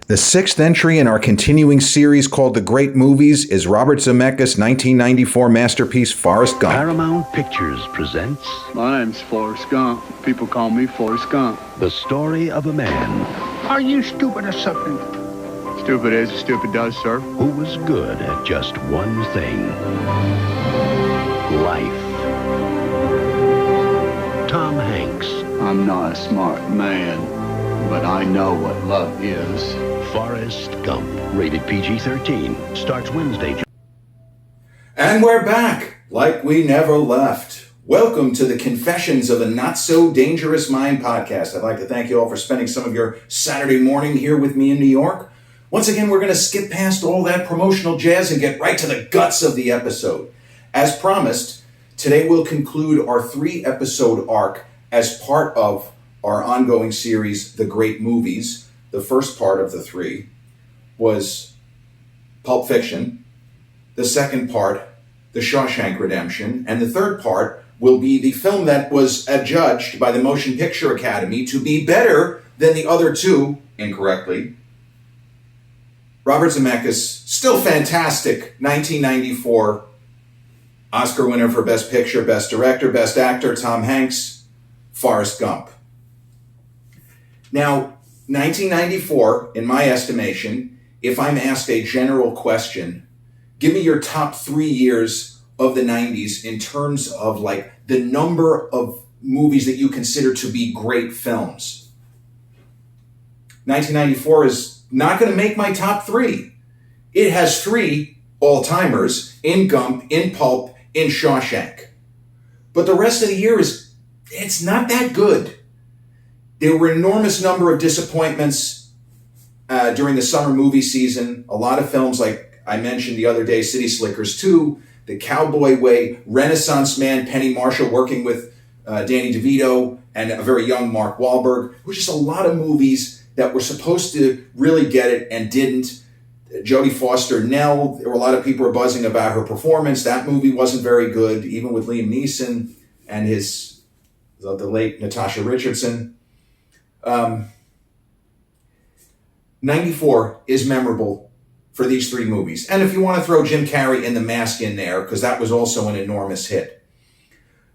The sixth entry in our continuing series called The Great Movies is Robert Zemeckis' 1994 masterpiece, Forrest Gump. Paramount Pictures presents... My name's Forrest Gump. People call me Forrest Gump. The story of a man... Are you stupid or something? Stupid is, stupid does, sir. ...who was good at just one thing. Life. Tom Hanks. I'm not a smart man, but I know what love is. Forrest Gump. Rated PG-13. Starts Wednesday. And we're back, like we never left. Welcome to the Confessions of a Not-So-Dangerous Mind podcast. I'd like to thank you all for spending some of your Saturday morning here with me in New York. Once again, we're going to skip past all that promotional jazz and get right to the guts of the episode. As promised, today we'll conclude our 3-episode arc as part of our ongoing series, The Great Movies. The first part of the 3 was Pulp Fiction. The second part, The Shawshank Redemption. And the third part will be the film that was adjudged by the Motion Picture Academy to be better than the other 2, incorrectly. Robert Zemeckis, still fantastic, 1994 Oscar winner for Best Picture, Best Director, Best Actor, Tom Hanks, Forrest Gump. Now, 1994, in my estimation, if I'm asked a general question, give me your top 3 years of the 90s in terms of like the number of movies that you consider to be great films. 1994 is not going to make my top 3. It has 3 all-timers in Gump, in Pulp, in Shawshank. But the rest of the year it's not that good. There were an enormous number of disappointments during the summer movie season. A lot of films, like I mentioned the other day, City Slickers 2, The Cowboy Way, Renaissance Man, Penny Marshall working with Danny DeVito, and a very young Mark Wahlberg. There were just a lot of movies that were supposed to really get it and didn't. Jodie Foster, Nell, there were a lot of people were buzzing about her performance. That movie wasn't very good, even with Liam Neeson and the late Natasha Richardson. 94 is memorable for these 3 movies. And if you want to throw Jim Carrey in The Mask in there, because that was also an enormous hit.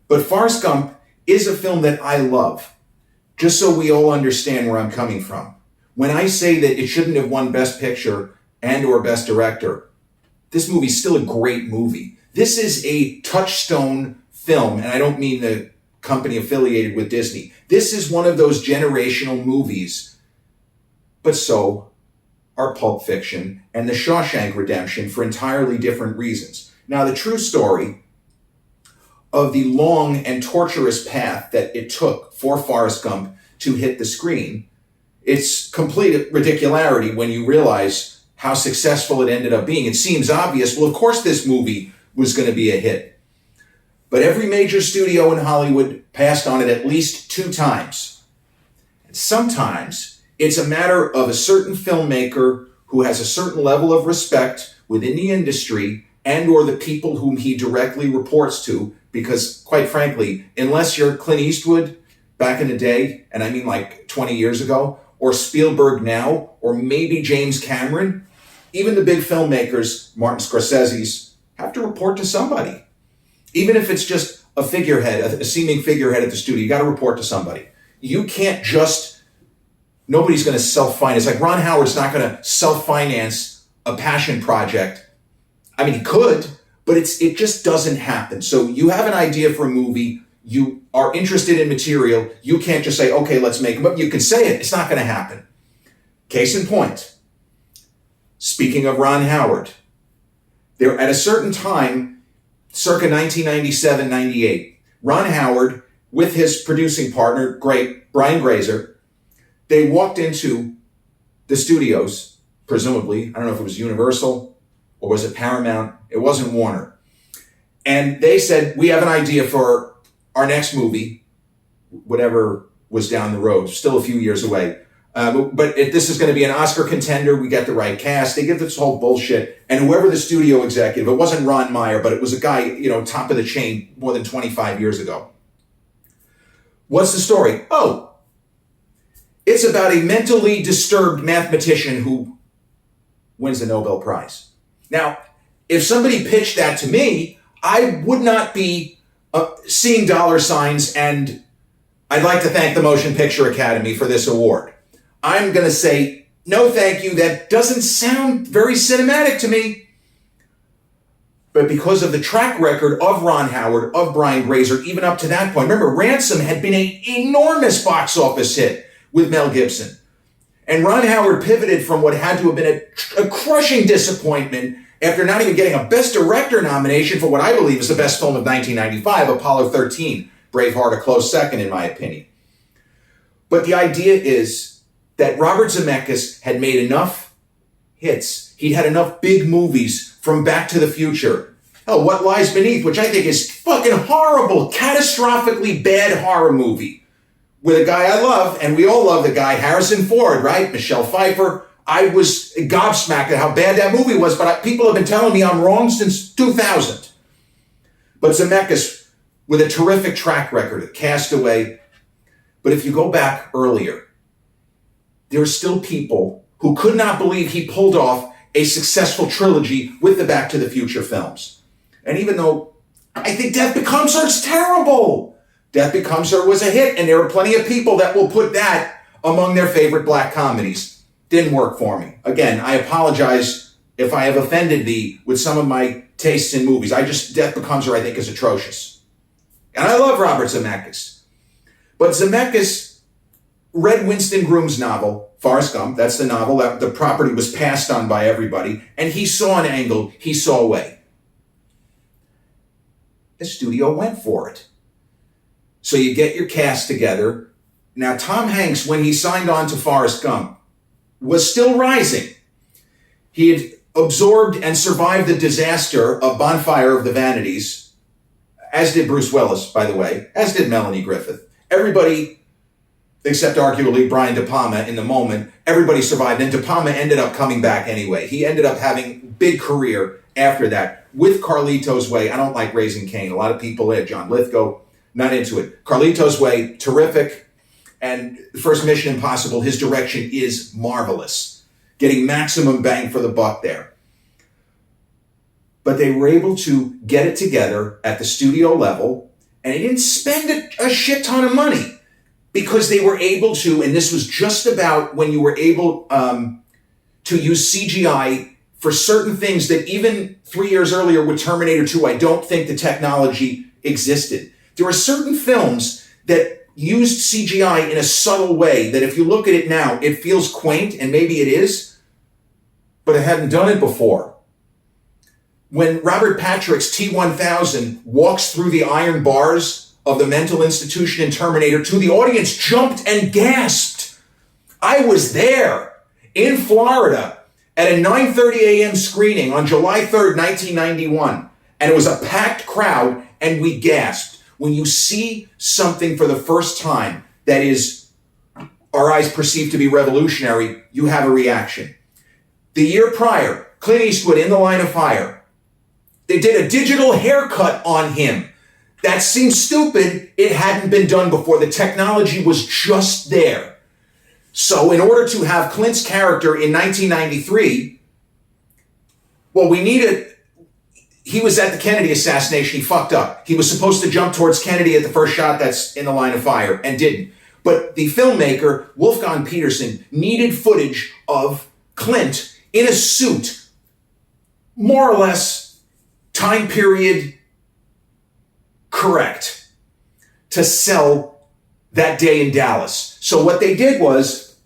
But Forrest Gump is a film that I love, just so we all understand where I'm coming from. When I say that it shouldn't have won Best Picture and or Best Director, this movie's still a great movie. This is a touchstone film, and I don't mean the company affiliated with Disney. This is one of those generational movies, but so are Pulp Fiction and The Shawshank Redemption for entirely different reasons. Now, the true story of the long and torturous path that it took for Forrest Gump to hit the screen, it's complete ridicularity when you realize how successful it ended up being. It seems obvious, well, of course this movie was going to be a hit. But every major studio in Hollywood passed on it at least 2 times. And sometimes it's a matter of a certain filmmaker who has a certain level of respect within the industry and or the people whom he directly reports to, because quite frankly, unless you're Clint Eastwood back in the day, and I mean like 20 years ago, or Spielberg now, or maybe James Cameron, even the big filmmakers, Martin Scorsese's, have to report to somebody. Even if it's just a figurehead, a seeming figurehead at the studio, you got to report to somebody. You can't nobody's going to self-finance. Like Ron Howard's not going to self-finance a passion project. I mean, he could, but it just doesn't happen. So you have an idea for a movie, you are interested in material, you can't just say, okay, let's make it. But you can say it, it's not going to happen. Case in point, speaking of Ron Howard, there at a certain time, circa 1997-98, Ron Howard, with his producing partner, great Brian Grazer, they walked into the studios, presumably, I don't know if it was Universal or was it Paramount, it wasn't Warner. And they said, we have an idea for our next movie, whatever was down the road, still a few years away. But if this is going to be an Oscar contender, we get the right cast. They give this whole bullshit. And whoever the studio executive, it wasn't Ron Meyer, but it was a guy, top of the chain more than 25 years ago. What's the story? Oh, It's about a mentally disturbed mathematician who wins the Nobel Prize. Now, if somebody pitched that to me, I would not be seeing dollar signs and I'd like to thank the Motion Picture Academy for this award. I'm going to say, no thank you, that doesn't sound very cinematic to me. But because of the track record of Ron Howard, of Brian Grazer, even up to that point, remember, Ransom had been an enormous box office hit with Mel Gibson. And Ron Howard pivoted from what had to have been a crushing disappointment after not even getting a Best Director nomination for what I believe is the best film of 1995, Apollo 13. Braveheart a close second, in my opinion. But the idea is that Robert Zemeckis had made enough hits. He'd had enough big movies from Back to the Future. Oh, What Lies Beneath, which I think is fucking horrible, catastrophically bad horror movie. With a guy I love, and we all love the guy, Harrison Ford, right? Michelle Pfeiffer. I was gobsmacked at how bad that movie was, but people have been telling me I'm wrong since 2000. But Zemeckis, with a terrific track record at Castaway. But if you go back earlier, there are still people who could not believe he pulled off a successful trilogy with the Back to the Future films. And even though I think Death Becomes Her is terrible, Death Becomes Her was a hit, and there are plenty of people that will put that among their favorite black comedies. Didn't work for me. Again, I apologize if I have offended thee with some of my tastes in movies. Death Becomes Her, I think, is atrocious. And I love Robert Zemeckis. But Zemeckis read Winston Groom's novel, Forrest Gump. That's the novel. The property was passed on by everybody. And he saw an angle. He saw a way. The studio went for it. So you get your cast together. Now, Tom Hanks, when he signed on to Forrest Gump, was still rising. He had absorbed and survived the disaster of Bonfire of the Vanities, as did Bruce Willis, by the way, as did Melanie Griffith. Everybody, except arguably Brian De Palma in the moment, everybody survived, and De Palma ended up coming back anyway. He ended up having a big career after that with Carlito's Way. I don't like Raising Cain. A lot of people, John Lithgow, not into it. Carlito's Way, terrific. And First Mission Impossible, his direction is marvelous. Getting maximum bang for the buck there. But they were able to get it together at the studio level, and they didn't spend a shit ton of money because they were able to, and this was just about when you were able to use CGI for certain things that even 3 years earlier with Terminator 2, I don't think the technology existed. There are certain films that used CGI in a subtle way that if you look at it now, it feels quaint, and maybe it is, but it hadn't done it before. When Robert Patrick's T-1000 walks through the iron bars of the mental institution in Terminator 2, the audience jumped and gasped. I was there in Florida at a 9:30 a.m. screening on July 3rd, 1991, and it was a packed crowd, and we gasped. When you see something for the first time that is, our eyes perceive to be revolutionary, you have a reaction. The year prior, Clint Eastwood in The Line of Fire, they did a digital haircut on him. That seems stupid. It hadn't been done before. The technology was just there. So in order to have Clint's character in 1993, well, we needed... He was at the Kennedy assassination. He fucked up. He was supposed to jump towards Kennedy at the first shot that's in The Line of Fire and didn't. But the filmmaker, Wolfgang Peterson, needed footage of Clint in a suit, more or less time period correct, to sell that day in Dallas. So what they did was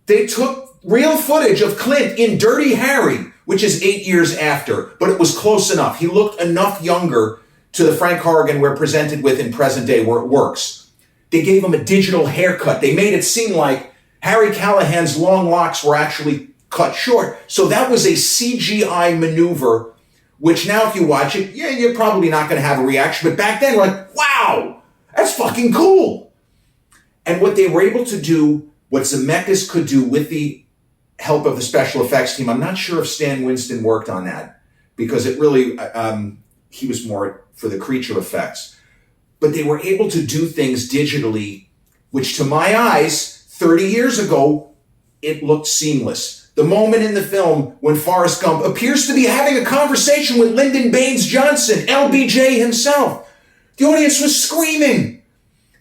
they took real footage of Clint in Dirty Harry, which is 8 years after, but it was close enough. He looked enough younger to the Frank Corrigan we're presented with in present day where it works. They gave him a digital haircut. They made it seem like Harry Callahan's long locks were actually cut short. So that was a CGI maneuver, which now if you watch it, yeah, you're probably not going to have a reaction. But back then, like, wow, that's fucking cool. And what they were able to do, what Zemeckis could do with the help of the special effects team. I'm not sure if Stan Winston worked on that because it really, he was more for the creature effects. But they were able to do things digitally, which to my eyes 30 years ago, it looked seamless. The moment in the film when Forrest Gump appears to be having a conversation with Lyndon Baines Johnson, LBJ himself, the audience was screaming.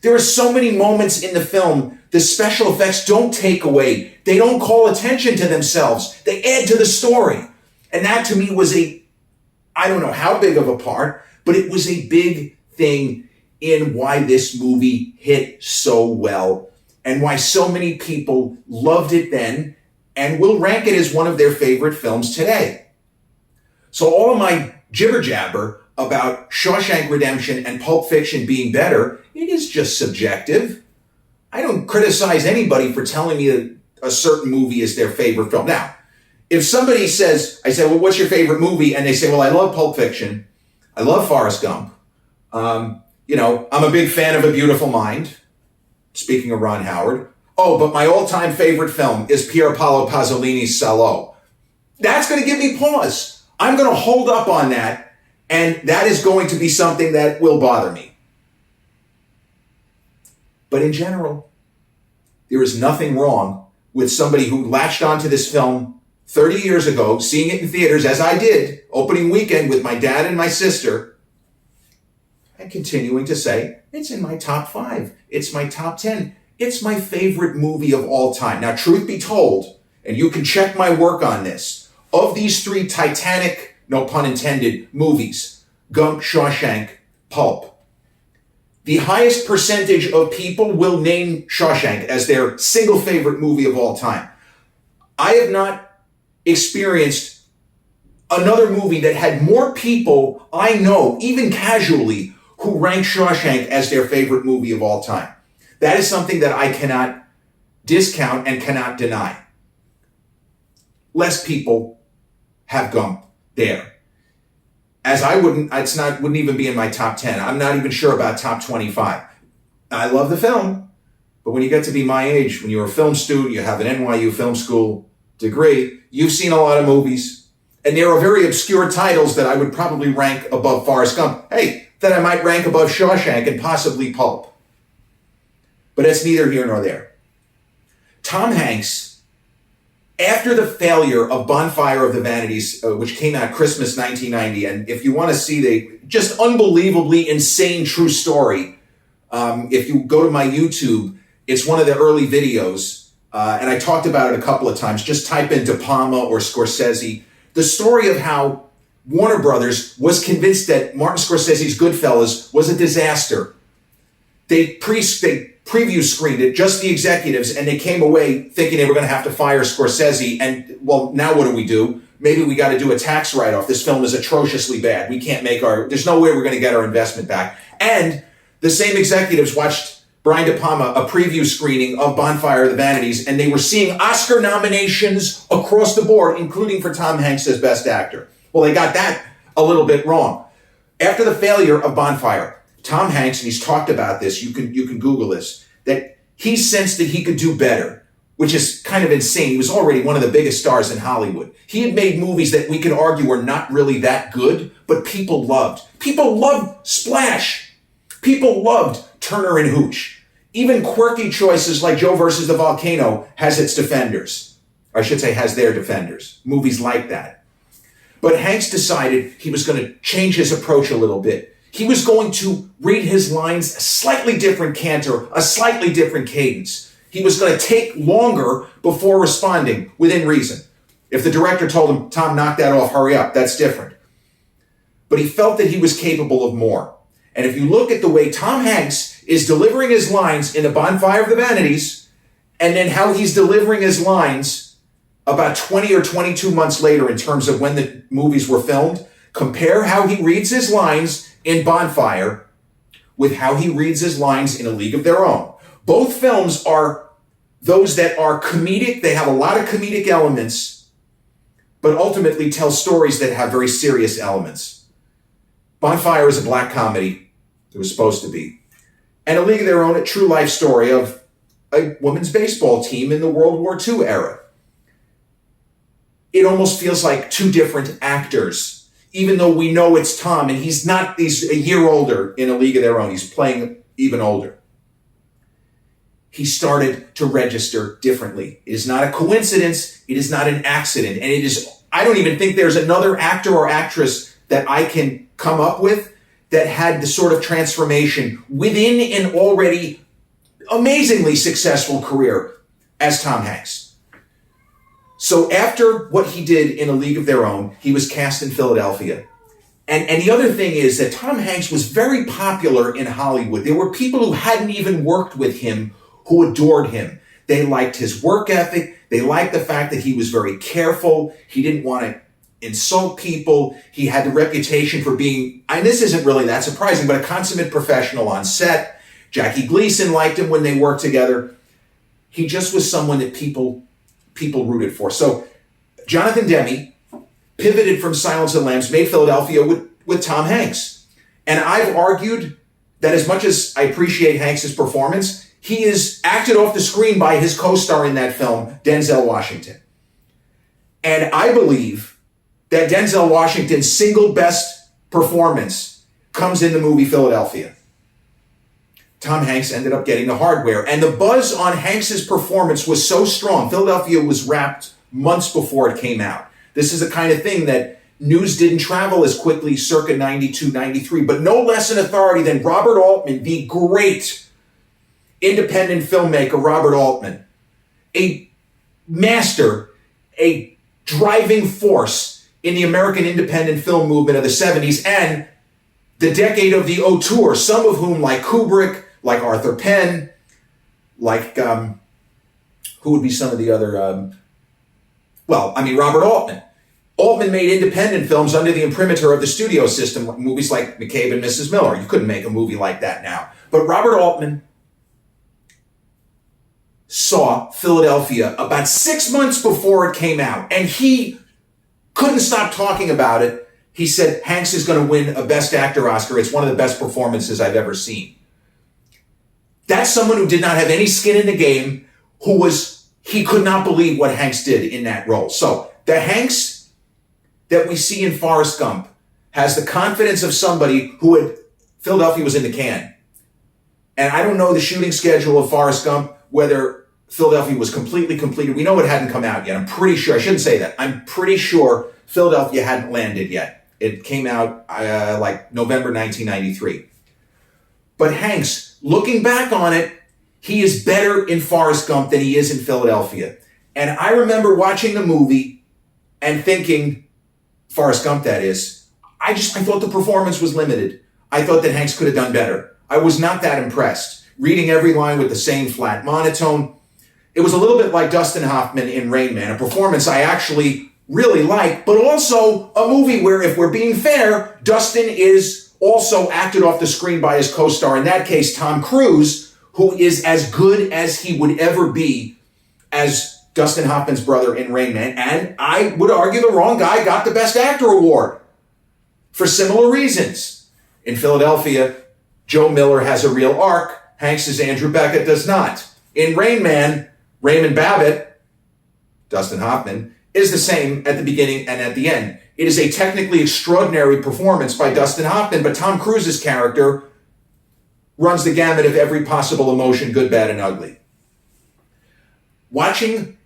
There are so many moments in the film the special effects don't take away. They don't call attention to themselves. They add to the story. And that to me was I don't know how big of a part, but it was a big thing in why this movie hit so well and why so many people loved it then and will rank it as one of their favorite films today. So all of my jibber jabber about Shawshank Redemption and Pulp Fiction being better, it is just subjective. I don't criticize anybody for telling me that a certain movie is their favorite film. Now, if somebody says, I say, well, what's your favorite movie? And they say, well, I love Pulp Fiction. I love Forrest Gump. I'm a big fan of A Beautiful Mind. Speaking of Ron Howard. Oh, but my all-time favorite film is Pier Paolo Pasolini's Salo. That's going to give me pause. I'm going to hold up on that, and that is going to be something that will bother me. But in general, there is nothing wrong with somebody who latched onto this film 30 years ago, seeing it in theaters, as I did, opening weekend with my dad and my sister, and continuing to say, it's in my top 5. It's my top 10. It's my favorite movie of all time. Now, truth be told, and you can check my work on this, of these 3 Titanic, no pun intended, movies, Gump, Shawshank, Pulp, the highest percentage of people will name Shawshank as their single favorite movie of all time. I have not experienced another movie that had more people I know, even casually, who rank Shawshank as their favorite movie of all time. That is something that I cannot discount and cannot deny. Less people have Gump there. As I wouldn't even be in my top 10. I'm not even sure about top 25. I love the film, but when you get to be my age, when you're a film student, you have an NYU film school degree, you've seen a lot of movies, and there are very obscure titles that I would probably rank above Forrest Gump. Hey, that I might rank above Shawshank and possibly Pulp. But that's neither here nor there. Tom Hanks, after the failure of Bonfire of the Vanities, which came out Christmas 1990, and if you want to see the just unbelievably insane true story, if you go to my YouTube, it's one of the early videos, and I talked about it a couple of times. Just type in De Palma or Scorsese. The story of how Warner Brothers was convinced that Martin Scorsese's Goodfellas was a disaster. They preview screened it, just the executives, and they came away thinking they were going to have to fire Scorsese. And, well, now what do? Maybe we got to do a tax write-off. This film is atrociously bad. We can't there's no way we're going to get our investment back. And the same executives watched Brian De Palma, a preview screening of Bonfire of the Vanities, and they were seeing Oscar nominations across the board, including for Tom Hanks as Best Actor. Well, they got that a little bit wrong. After the failure of Bonfire, Tom Hanks, and he's talked about this, you can Google this, that he sensed that he could do better, which is kind of insane. He was already one of the biggest stars in Hollywood. He had made movies that we could argue were not really that good, but people loved. People loved Splash. People loved Turner and Hooch. Even quirky choices like Joe versus the Volcano has its defenders. Or I should say has their defenders. Movies like that. But Hanks decided he was going to change his approach a little bit. He was going to read his lines a slightly different canter, a slightly different cadence. He was going to take longer before responding within reason. If the director told him, Tom, knock that off, hurry up, that's different. But he felt that he was capable of more. And if you look at the way Tom Hanks is delivering his lines in A Bonfire of the Vanities, and then how he's delivering his lines about 20 or 22 months later in terms of when the movies were filmed, compare how he reads his lines in Bonfire with how he reads his lines in A League of Their Own. Both films are those that are comedic. They have a lot of comedic elements, but ultimately tell stories that have very serious elements. Bonfire is a black comedy. It was supposed to be. And A League of Their Own, a true life story of a women's baseball team in the World War II era. It almost feels like two different actors, even though we know it's Tom, and he's a year older in A League of Their Own. He's playing even older. he started to register differently. It is not a coincidence. It is not an accident. And it is, I don't even think there's another actor or actress that I can come up with that had the sort of transformation within an already amazingly successful career as Tom Hanks. So after what he did in A League of Their Own, he was cast in Philadelphia. And the other thing is that Tom Hanks was very popular in Hollywood. There were people who hadn't even worked with him who adored him. They liked his work ethic. They liked the fact that he was very careful. He didn't want to insult people. He had the reputation for being, and this isn't really that surprising, but a consummate professional on set. Jackie Gleason liked him when they worked together. He just was someone that people rooted for. So Jonathan Demme pivoted from Silence of the Lambs, made Philadelphia with Tom Hanks. And I've argued that as much as I appreciate Hanks' performance, he is acted off the screen by his co-star in that film, Denzel Washington. And I believe that Denzel Washington's single best performance comes in the movie Philadelphia. Tom Hanks ended up getting the hardware. And the buzz on Hanks' performance was so strong. Philadelphia was wrapped months before it came out. This is the kind of thing that news didn't travel as quickly circa 92, 93, but no less an authority than Robert Altman, the great independent filmmaker Robert Altman, a master, a driving force in the American independent film movement of the 70s and the decade of the auteur, some of whom, like Kubrick, like Arthur Penn, like, who would be some of the other, Robert Altman. Altman made independent films under the imprimatur of the studio system, movies like McCabe and Mrs. Miller. You couldn't make a movie like that now. But Robert Altman saw Philadelphia about 6 months before it came out, and he couldn't stop talking about it. He said, Hanks is going to win a Best Actor Oscar. It's one of the best performances I've ever seen. That's someone who did not have any skin in the game, he could not believe what Hanks did in that role. So the Hanks that we see in Forrest Gump has the confidence of somebody Philadelphia was in the can. And I don't know the shooting schedule of Forrest Gump, whether Philadelphia was completely completed. We know it hadn't come out yet. I'm pretty sure, I shouldn't say that. I'm pretty sure Philadelphia hadn't landed yet. It came out like November 1993. But Hanks, looking back on it, he is better in Forrest Gump than he is in Philadelphia. And I remember watching the movie and thinking, Forrest Gump that is, I thought the performance was limited. I thought that Hanks could have done better. I was not that impressed. Reading every line with the same flat monotone. It was a little bit like Dustin Hoffman in Rain Man, a performance I actually really like, but also a movie where, if we're being fair, Dustin is also acted off the screen by his co-star, in that case, Tom Cruise, who is as good as he would ever be as Dustin Hoffman's brother in Rain Man. And I would argue the wrong guy got the Best Actor award for similar reasons. In Philadelphia, Joe Miller has a real arc. Hanks' Andrew Beckett does not. In Rain Man, Raymond Babbitt, Dustin Hoffman, is the same at the beginning and at the end. It is a technically extraordinary performance by Dustin Hoffman, but Tom Cruise's character runs the gamut of every possible emotion, good, bad, and ugly. Watching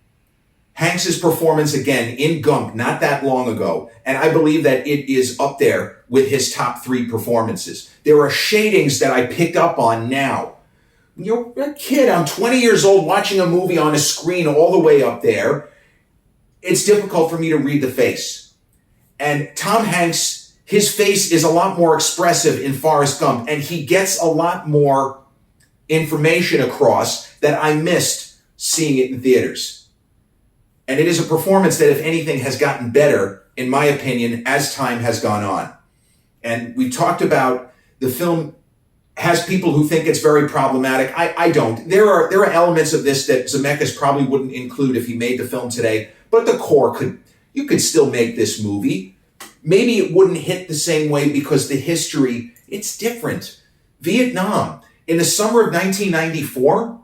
Hanks' performance again in Gump not that long ago, and I believe that it is up there with his top 3 performances. There are shadings that I picked up on now. You're a kid, I'm 20 years old watching a movie on a screen all the way up there. It's difficult for me to read the face. And Tom Hanks, his face is a lot more expressive in Forrest Gump, and he gets a lot more information across that I missed seeing it in theaters. And it is a performance that, if anything, has gotten better, in my opinion, as time has gone on. And we talked about the film has people who think it's very problematic. I don't. There are elements of this that Zemeckis probably wouldn't include if he made the film today, but the core you could still make this movie. Maybe it wouldn't hit the same way because the history, it's different. Vietnam, in the summer of 1994,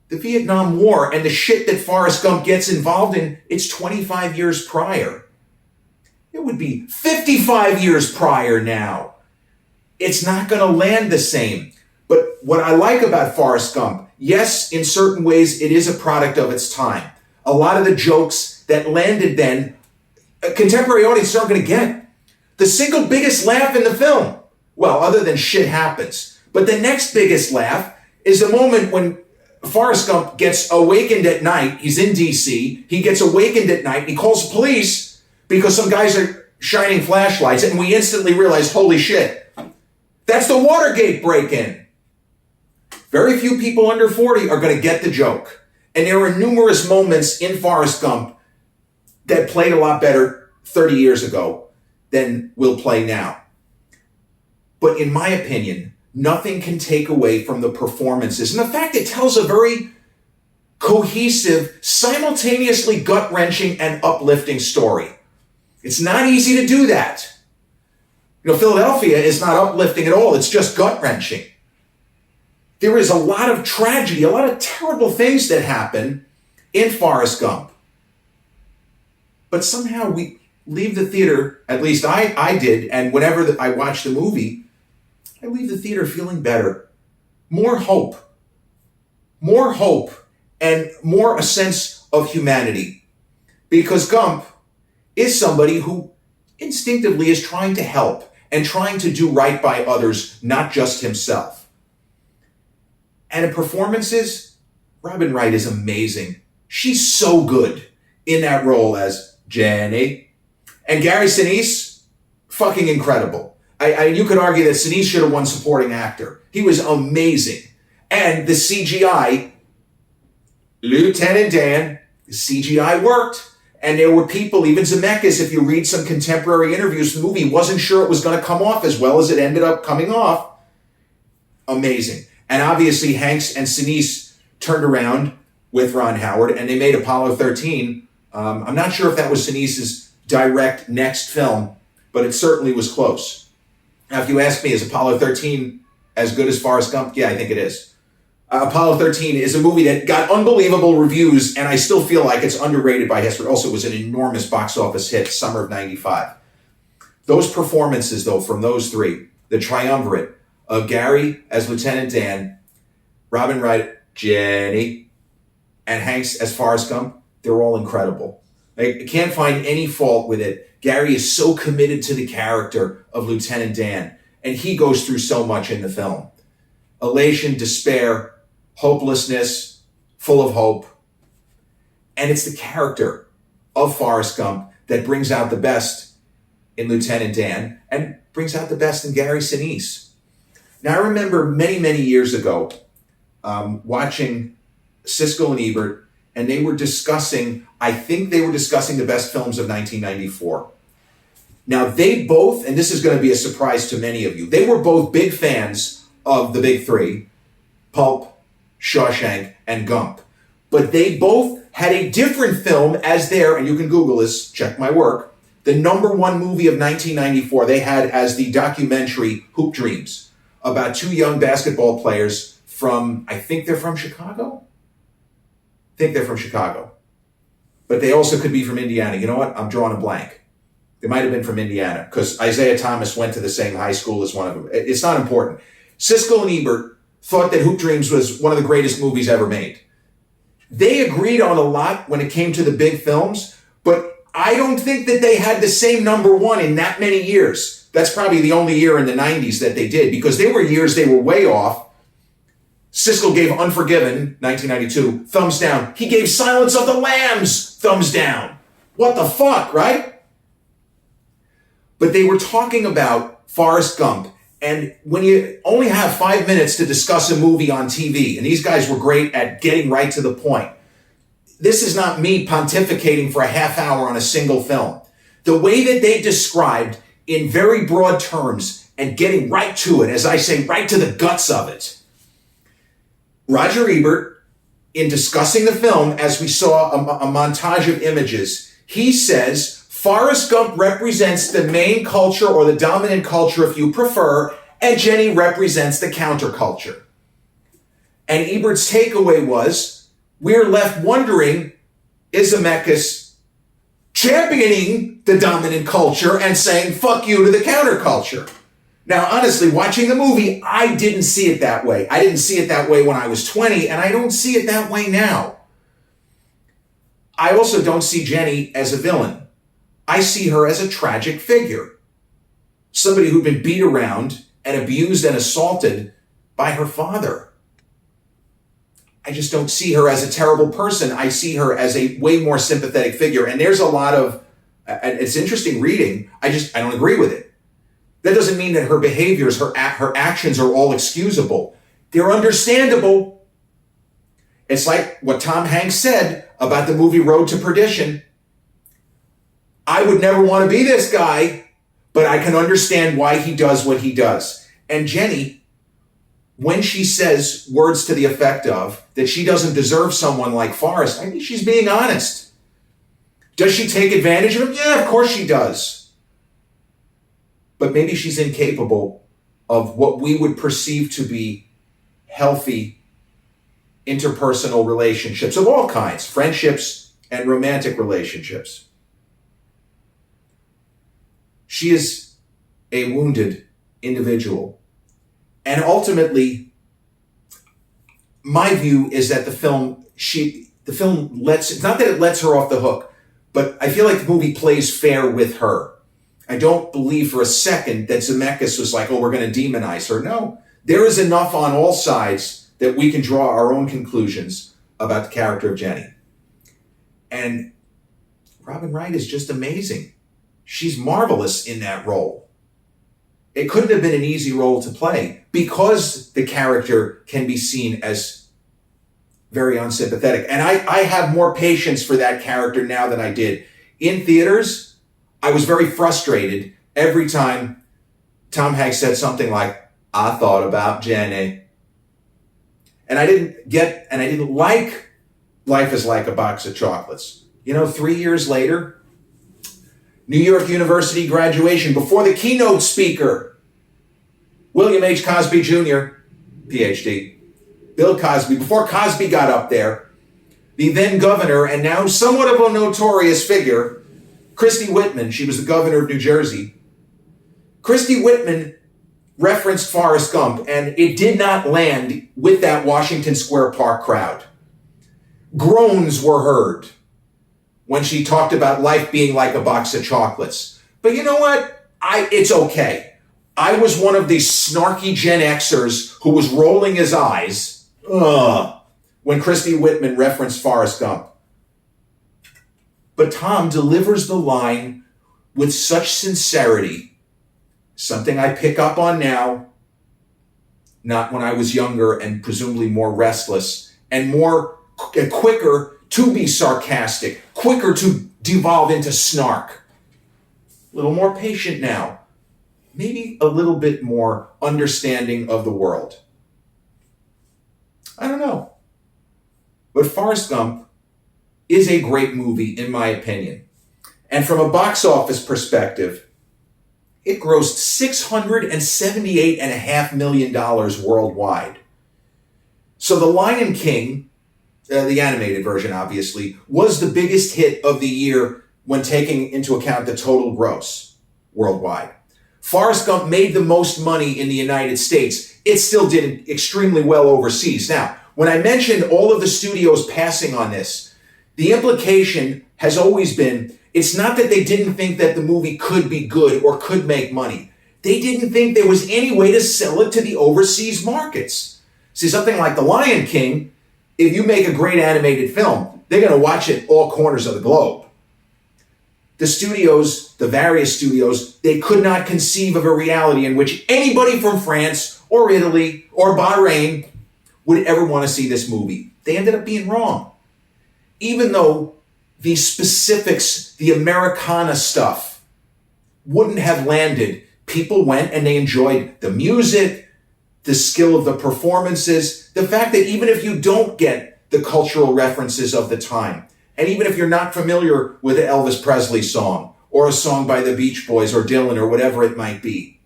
the Vietnam War and the shit that Forrest Gump gets involved in, it's 25 years prior. It would be 55 years prior now. It's not going to land the same. But what I like about Forrest Gump, yes, in certain ways, it is a product of its time. A lot of the jokes that landed then, contemporary audiences aren't going to get. The single biggest laugh in the film, well, other than shit happens, but the next biggest laugh is the moment when Forrest Gump gets awakened at night. He's in D.C. He gets awakened at night. He calls the police because some guys are shining flashlights, and we instantly realize, holy shit, that's the Watergate break-in. Very few people under 40 are going to get the joke. And there are numerous moments in Forrest Gump that played a lot better 30 years ago than will play now. But in my opinion, nothing can take away from the performances. And the fact it tells a very cohesive, simultaneously gut-wrenching and uplifting story. It's not easy to do that. You know, Philadelphia is not uplifting at all. It's just gut-wrenching. There is a lot of tragedy, a lot of terrible things that happen in Forrest Gump. But somehow we leave the theater, at least I did, and whenever I watch the movie, I leave the theater feeling better. More hope, and more a sense of humanity. Because Gump is somebody who instinctively is trying to help and trying to do right by others, not just himself. And in performances, Robin Wright is amazing. She's so good in that role as Jenny. And Gary Sinise, fucking incredible. You could argue that Sinise should have won supporting actor. He was amazing. And the CGI, Lieutenant Dan, the CGI worked. And there were people, even Zemeckis, if you read some contemporary interviews of the movie, wasn't sure it was going to come off as well as it ended up coming off. Amazing. And obviously Hanks and Sinise turned around with Ron Howard and they made Apollo 13. I'm not sure if that was Sinise's direct next film, but it certainly was close. Now, if you ask me, is Apollo 13 as good as Forrest Gump? Yeah, I think it is. Apollo 13 is a movie that got unbelievable reviews, and I still feel like it's underrated by history. Also, it was an enormous box office hit, summer of 95. Those performances, though, from those three, the triumvirate of Gary as Lieutenant Dan, Robin Wright, Jenny, and Hanks as Forrest Gump, they're all incredible. I can't find any fault with it. Gary is so committed to the character of Lieutenant Dan, and he goes through so much in the film. Elation, despair, hopelessness, full of hope. And it's the character of Forrest Gump that brings out the best in Lieutenant Dan and brings out the best in Gary Sinise. Now, I remember many, many years ago watching Siskel and Ebert, and they were discussing, I think they were discussing the best films of 1994. Now, they both, and this is going to be a surprise to many of you, they were both big fans of the big three, Pulp, Shawshank, and Gump. But they both had a different film as their, and you can Google this, check my work, the number one movie of 1994 they had as the documentary Hoop Dreams, about two young basketball players from, I think they're from Chicago? I think they're from Chicago. But they also could be from Indiana. You know what? I'm drawing a blank. They might have been from Indiana because Isaiah Thomas went to the same high school as one of them. It's not important. Siskel and Ebert thought that Hoop Dreams was one of the greatest movies ever made. They agreed on a lot when it came to the big films, but I don't think that they had the same number one in that many years. That's probably the only year in the 90s that they did, because there were years they were way off. Siskel gave Unforgiven, 1992, thumbs down. He gave Silence of the Lambs, thumbs down. What the fuck, right? But they were talking about Forrest Gump. And when you only have 5 minutes to discuss a movie on TV, and these guys were great at getting right to the point. This is not me pontificating for a half hour on a single film. The way that they described in very broad terms and getting right to it, as I say, right to the guts of it. Roger Ebert, in discussing the film, as we saw a montage of images, he says, Forrest Gump represents the main culture or the dominant culture, if you prefer, and Jenny represents the counterculture. And Ebert's takeaway was, we're left wondering, is Zemeckis championing the dominant culture and saying, fuck you to the counterculture? Now, honestly, watching the movie, I didn't see it that way. I didn't see it that way when I was 20, and I don't see it that way now. I also don't see Jenny as a villain. I see her as a tragic figure. Somebody who'd been beat around and abused and assaulted by her father. I just don't see her as a terrible person. I see her as a way more sympathetic figure. And there's a lot of, it's interesting reading. I don't agree with it. That doesn't mean that her behaviors, her actions are all excusable. They're understandable. It's like what Tom Hanks said about the movie Road to Perdition. I would never want to be this guy, but I can understand why he does what he does. And Jenny, when she says words to the effect of that she doesn't deserve someone like Forrest, I think she's being honest. Does she take advantage of him? Yeah, of course she does. But maybe she's incapable of what we would perceive to be healthy interpersonal relationships of all kinds, friendships and romantic relationships. She is a wounded individual. And ultimately, my view is that the film lets, it's not that it lets her off the hook, but I feel like the movie plays fair with her. I don't believe for a second that Zemeckis was like, oh, we're going to demonize her. No, there is enough on all sides that we can draw our own conclusions about the character of Jenny. And Robin Wright is just amazing. She's marvelous in that role. It couldn't have been an easy role to play because the character can be seen as very unsympathetic. And I have more patience for that character now than I did. In theaters, I was very frustrated every time Tom Hanks said something like, I thought about Jenny. And I didn't like Life is Like a Box of Chocolates. 3 years later, New York University graduation, before the keynote speaker, William H. Cosby Jr., PhD, Bill Cosby, before Cosby got up there, the then governor and now somewhat of a notorious figure, Christy Whitman, she was the governor of New Jersey. Christy Whitman referenced Forrest Gump, and it did not land with that Washington Square Park crowd. Groans were heard when she talked about life being like a box of chocolates. But you know what? It's okay. I was one of these snarky Gen Xers who was rolling his eyes when Christy Whitman referenced Forrest Gump. But Tom delivers the line with such sincerity, something I pick up on now, not when I was younger and presumably more restless and quicker to be sarcastic, quicker to devolve into snark. A little more patient now. Maybe a little bit more understanding of the world. I don't know. But Forrest Gump is a great movie, in my opinion. And from a box office perspective, it grossed $678.5 million worldwide. So The Lion King, the animated version obviously, was the biggest hit of the year when taking into account the total gross worldwide. Forrest Gump made the most money in the United States. It still did extremely well overseas. Now, when I mentioned all of the studios passing on this, the implication has always been, it's not that they didn't think that the movie could be good or could make money. They didn't think there was any way to sell it to the overseas markets. See, something like The Lion King, if you make a great animated film, they're going to watch it all corners of the globe. The studios, the various studios, they could not conceive of a reality in which anybody from France or Italy or Bahrain would ever want to see this movie. They ended up being wrong. Even though the specifics, the Americana stuff, wouldn't have landed, people went and they enjoyed the music, the skill of the performances, the fact that even if you don't get the cultural references of the time, and even if you're not familiar with an Elvis Presley song or a song by the Beach Boys or Dylan or whatever it might be,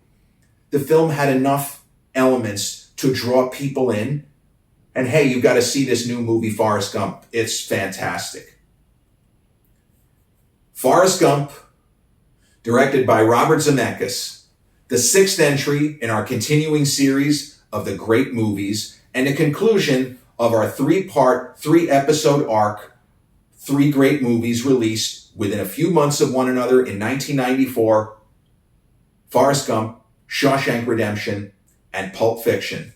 the film had enough elements to draw people in. And hey, you've got to see this new movie, Forrest Gump. It's fantastic. Forrest Gump, directed by Robert Zemeckis, the sixth entry in our continuing series of the great movies, and the conclusion of our three-part, three-episode arc, three great movies released within a few months of one another in 1994, Forrest Gump, Shawshank Redemption, and Pulp Fiction.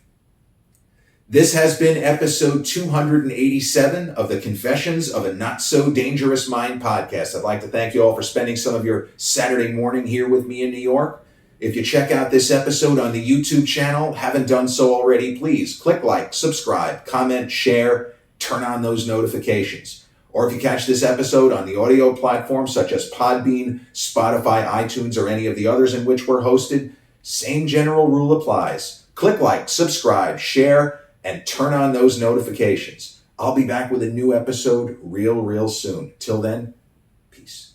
This has been episode 287 of the Confessions of a Not So Dangerous Mind podcast. I'd like to thank you all for spending some of your Saturday morning here with me in New York. If you check out this episode on the YouTube channel, haven't done so already, please click like, subscribe, comment, share, turn on those notifications. Or if you catch this episode on the audio platforms such as Podbean, Spotify, iTunes, or any of the others in which we're hosted, same general rule applies. Click like, subscribe, share, and turn on those notifications. I'll be back with a new episode real soon. Till then, peace.